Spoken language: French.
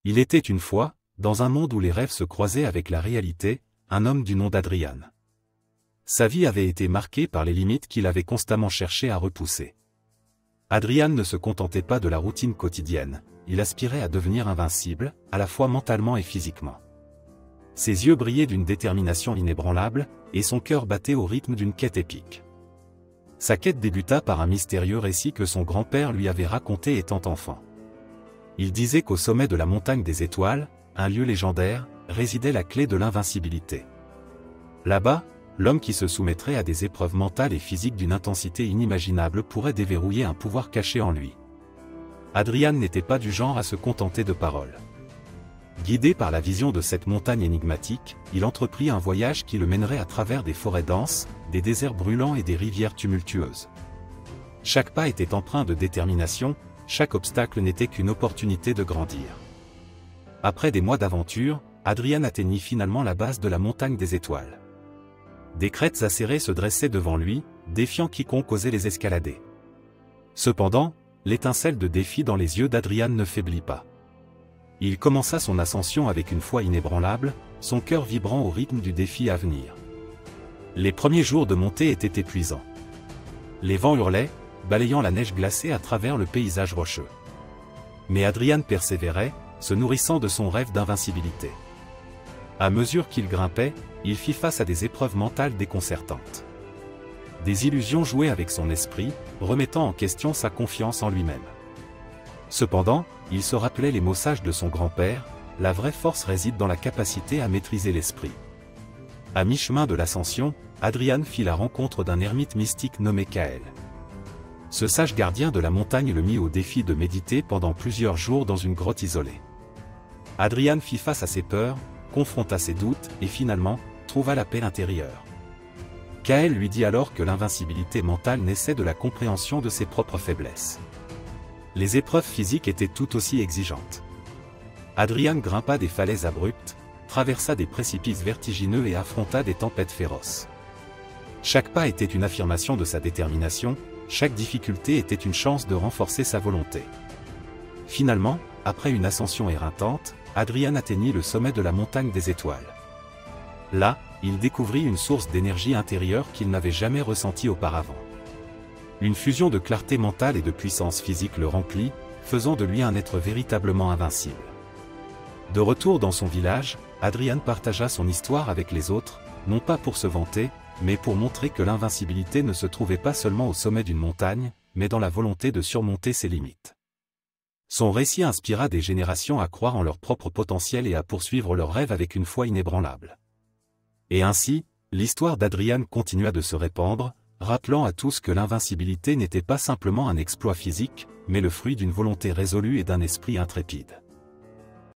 Il était une fois, dans un monde où les rêves se croisaient avec la réalité, un homme du nom d'Adrian. Sa vie avait été marquée par les limites qu'il avait constamment cherché à repousser. Adrian ne se contentait pas de la routine quotidienne, il aspirait à devenir invincible, à la fois mentalement et physiquement. Ses yeux brillaient d'une détermination inébranlable, et son cœur battait au rythme d'une quête épique. Sa quête débuta par un mystérieux récit que son grand-père lui avait raconté étant enfant. Il disait qu'au sommet de la montagne des étoiles, un lieu légendaire, résidait la clé de l'invincibilité. Là-bas, l'homme qui se soumettrait à des épreuves mentales et physiques d'une intensité inimaginable pourrait déverrouiller un pouvoir caché en lui. Adrian n'était pas du genre à se contenter de paroles. Guidé par la vision de cette montagne énigmatique, il entreprit un voyage qui le mènerait à travers des forêts denses, des déserts brûlants et des rivières tumultueuses. Chaque pas était empreint de détermination, chaque obstacle n'était qu'une opportunité de grandir. Après des mois d'aventure, Adrian atteignit finalement la base de la montagne des étoiles. Des crêtes acérées se dressaient devant lui, défiant quiconque osait les escalader. Cependant, l'étincelle de défi dans les yeux d'Adrian ne faiblit pas. Il commença son ascension avec une foi inébranlable, son cœur vibrant au rythme du défi à venir. Les premiers jours de montée étaient épuisants. Les vents hurlaient, balayant la neige glacée à travers le paysage rocheux. Mais Adrian persévérait, se nourrissant de son rêve d'invincibilité. À mesure qu'il grimpait, il fit face à des épreuves mentales déconcertantes. Des illusions jouaient avec son esprit, remettant en question sa confiance en lui-même. Cependant, il se rappelait les mots sages de son grand-père, la vraie force réside dans la capacité à maîtriser l'esprit. À mi-chemin de l'ascension, Adrian fit la rencontre d'un ermite mystique nommé Kael. Ce sage gardien de la montagne le mit au défi de méditer pendant plusieurs jours dans une grotte isolée. Adrian fit face à ses peurs, confronta ses doutes et finalement, trouva la paix intérieure. Kael lui dit alors que l'invincibilité mentale naissait de la compréhension de ses propres faiblesses. Les épreuves physiques étaient tout aussi exigeantes. Adrian grimpa des falaises abruptes, traversa des précipices vertigineux et affronta des tempêtes féroces. Chaque pas était une affirmation de sa détermination, chaque difficulté était une chance de renforcer sa volonté. Finalement, après une ascension éreintante, Adrian atteignit le sommet de la montagne des étoiles. Là, il découvrit une source d'énergie intérieure qu'il n'avait jamais ressentie auparavant. Une fusion de clarté mentale et de puissance physique le remplit, faisant de lui un être véritablement invincible. De retour dans son village, Adrian partagea son histoire avec les autres, non pas pour se vanter, mais pour montrer que l'invincibilité ne se trouvait pas seulement au sommet d'une montagne, mais dans la volonté de surmonter ses limites. Son récit inspira des générations à croire en leur propre potentiel et à poursuivre leurs rêves avec une foi inébranlable. Et ainsi, l'histoire d'Adrian continua de se répandre, rappelant à tous que l'invincibilité n'était pas simplement un exploit physique, mais le fruit d'une volonté résolue et d'un esprit intrépide.